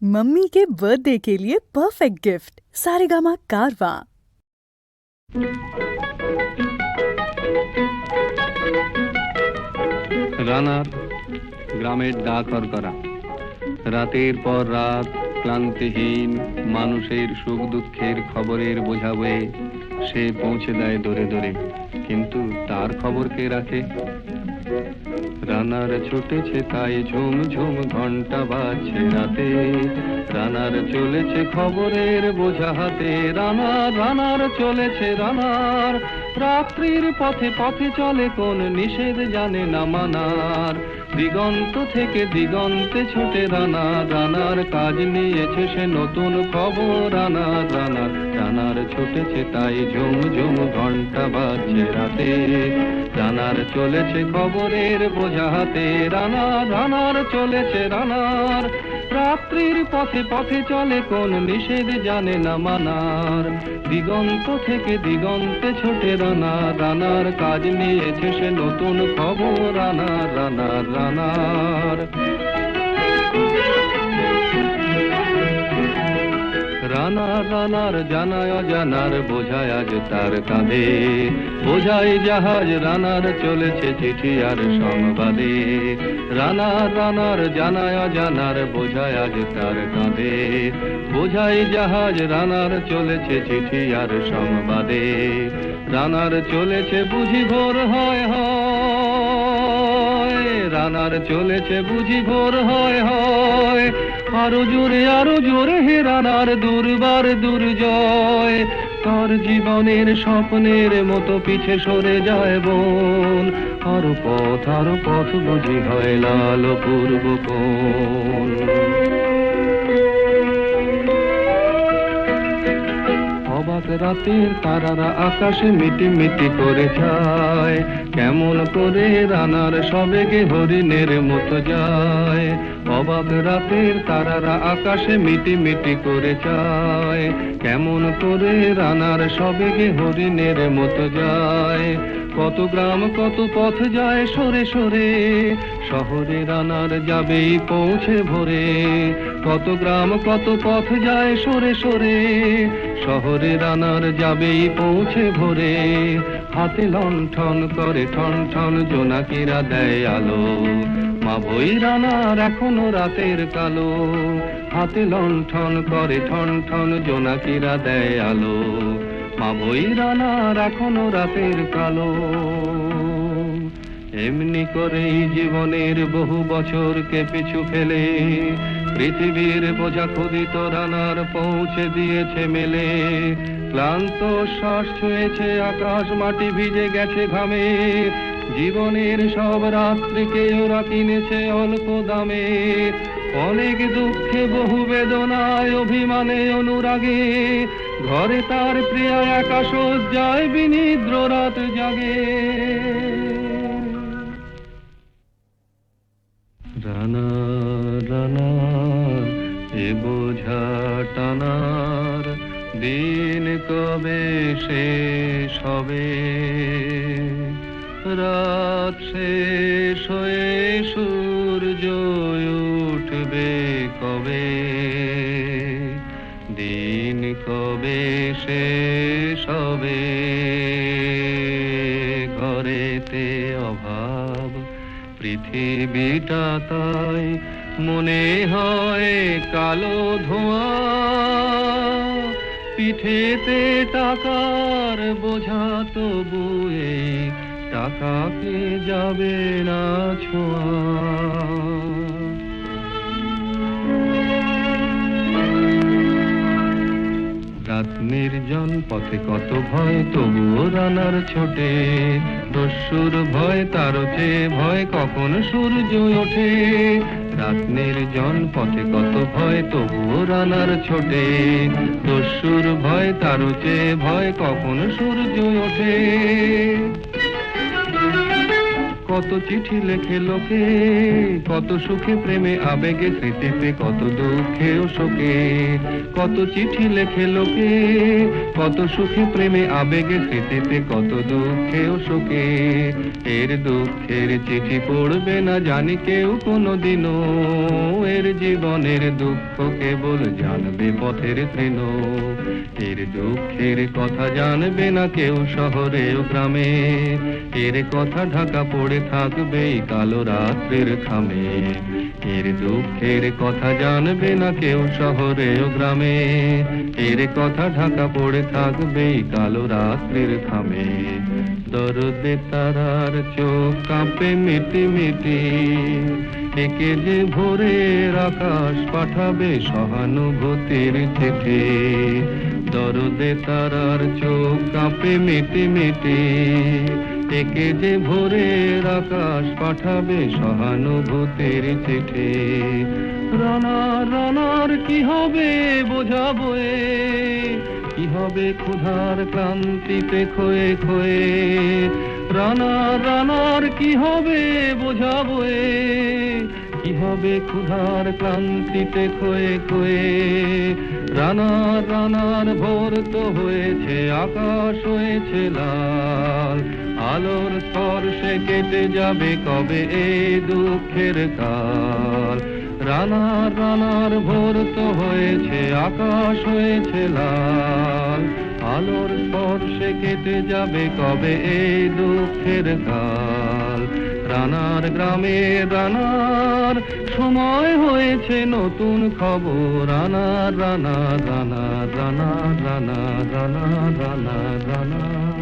Mummy के birthday के लिए परफेक्ट गिफ्ट सारेगामा कारवा। রানার গ্রামের ডাকর করা রাতের পর রাত ক্লান্তিহীন মানুষের সুখ দুঃখের খবরের বোঝা বয়ে সে পৌঁছে দেয় দূরে দূরে, কিন্তু তার খবর কে রাখে? রানার ছুটেছে তাই ঝুম ঝুম ঘন্টা বাজছে রাতে, রানার চলেছে খবরের বোঝা হাতে। রানার চলেছে রানার রাত্রির পথে পথে চলে, কোন নিষেধ জানে না মানার। দিগন্ত থেকে দিগন্তে ছুটে রানার কাজ নিয়েছে সে নতুন খবর। রানার ছুটেছে তাই ঝুম ঝুম ঘন্টা বাজছে রাতে, রানার চলেছে খবরের বোঝা হাতে। রানার চলেছে রানার রাত্রির পথে পথে চলে, কোন নিষেধ জানে না মানার। দিগন্ত থেকে দিগন্তে ছোটে রানার কাজ নিয়েছে সে নতুন খবর। রানার জানায় অজানার বোঝায় আজ তার কাঁধে, বোঝাই জাহাজ রানার চলেছে চিঠি আর সংবাদে। রানার জানায় অজানার বোঝায় আজ তার কাঁধে, বোঝাই জাহাজ রানার চলেছে চিঠি আর সংবাদে। রানার চলেছে বুঝি ভোর হয় হয়, রানার চলেছে বুঝি ভোর হয় হয়। আরো জোরে হে রানার দুর্বার দুর্জয়, তার জীবনের স্বপ্নের মতো পিছে সরে যায় বন। আরো পথ বুঝি হয় লাল পূর্ব কোণ। অবাক রাতের তারারা আকাশে মিটি মিটি করে যায়, কেমন করে রানার সবেগে হরিণের মতো যায়। অবাক রাতের তারারা আকাশে মিটি মিটি করে যায়, কেমন করে রানার সবেগে হরিণের মতো যায়। কত গ্রাম কত পথ যায় সরে সরে, শহরে রানার যাবেই পৌঁছে ভোরে। কত গ্রাম কত পথ যায় সরে সরে, শহরে রানার যাবেই পৌঁছে ভোরে। হাতে লণ্ঠন করে ঠন ঠন জোনাকিরা দেয় আলো, মা বই রানার এখনো রাতের কালো। হাতে লণ্ঠন করে ঠন ঠন জোনাকিরা দেয় আলো, মা বই রানার এখনো রাতের কালো। এমনি করেই জীবনের বহু বছরকে পিছু ফেলে, পৃথিবীর বোঝা ক্ষুদিত রানার পৌঁছে দিয়েছে মেলে। ক্লান্ত শ্বাস ছুঁয়েছে আকাশ, মাটি ভিজে গেছে ঘামে। জীবনের সব রাত্রিকে ওরা কিনেছে অল্প দামে। অনেক দুঃখে বহু বেদনায় অভিমানে অনুরাগে, ঘরে তার প্রিয়া একা শয্যায় বিনিদ্র রাত জাগে। রানার এ বোঝা টানার দিন কবে শেষ হবে? রাত শেষ হয়ে সূর্য উঠবে কবে? দিন কবে শেষ হবে? ঘরেতে অভাব পৃথিবীটা তাই মনে হয় কালো ধোঁয়া। পিঠেতে টাকার বোঝা তবুয়ে টাকাকে যাবে না ছোঁয়া। রাত নির্জন পথে কত ভয়, তবুও রানার ছোটে। দস্যুর ভয় তারও চেয়ে ভয়, কখন সূর্য ওঠে। রাত নির্জন পথে কত ভয়, তবুও রানার ছোটে। দস্যুর ভয় তারও চেয়ে ভয়, কখন সূর্য ওঠে। কত চিঠি লেখে লোকে, কত সুখে প্রেমে আবেগে স্মৃতিতে, কত দুঃখে ও শোকে। কত চিঠি লেখে লোকে, কত সুখে প্রেমে আবেগে স্মৃতিতে, কত দুঃখে ও শোকে। এর দুঃখের চিঠি পড়বে না জানি কেউ কোনোদিনও, এর জীবনের দুঃখ কেবল জানবে পথের তৃণ। এর দুঃখের কথা জানবে না কেউ শহরে ও গ্রামে, এর কথা ঢাকা পড়ে থাকবে এই কালো রাত্রির খামে। এর দুঃখের কথা জানবে না কেউ শহরে ও গ্রামে, এর কথা ঢাকা পড়ে থাকবে এই কালো রাত্রির খামে। দরদে তারার চোখ কাঁপে মিটি মিটি, একে যে ভোরের আকাশ পাঠাবে সহানুভূতির চিঠি। দরদে তারার চোখ কাঁপে মিটি মিটি, একে যে ভোরের আকাশ পাঠাবে সহানুভূতির চিঠি। রানার রানার কি হবে বোঝাবো এ, কি হবে ক্ষুধার ক্লান্তিতে খয়ে খয়ে। রানার রানার কি হবে বোঝাবো এ, কি হবে ক্ষুধার ক্লান্তিতে খয়ে খয়ে। রানার রানার ভোর তো হয়েছে, আকাশ হয়েছে লাল, আলোর স্পর্শে কেটে যাবে কবে এই দুঃখের কাল। রানার রানার ভোর তো হয়েছে, আকাশ হয়েছে লাল, আলোর স্পর্শে কেটে যাবে কবে এই দুঃখের কাল। রানার গ্রামে রানার সময় হয়েছে নতুন খবর। রানার রানার রানার রানার রানার রানার রানার রানার।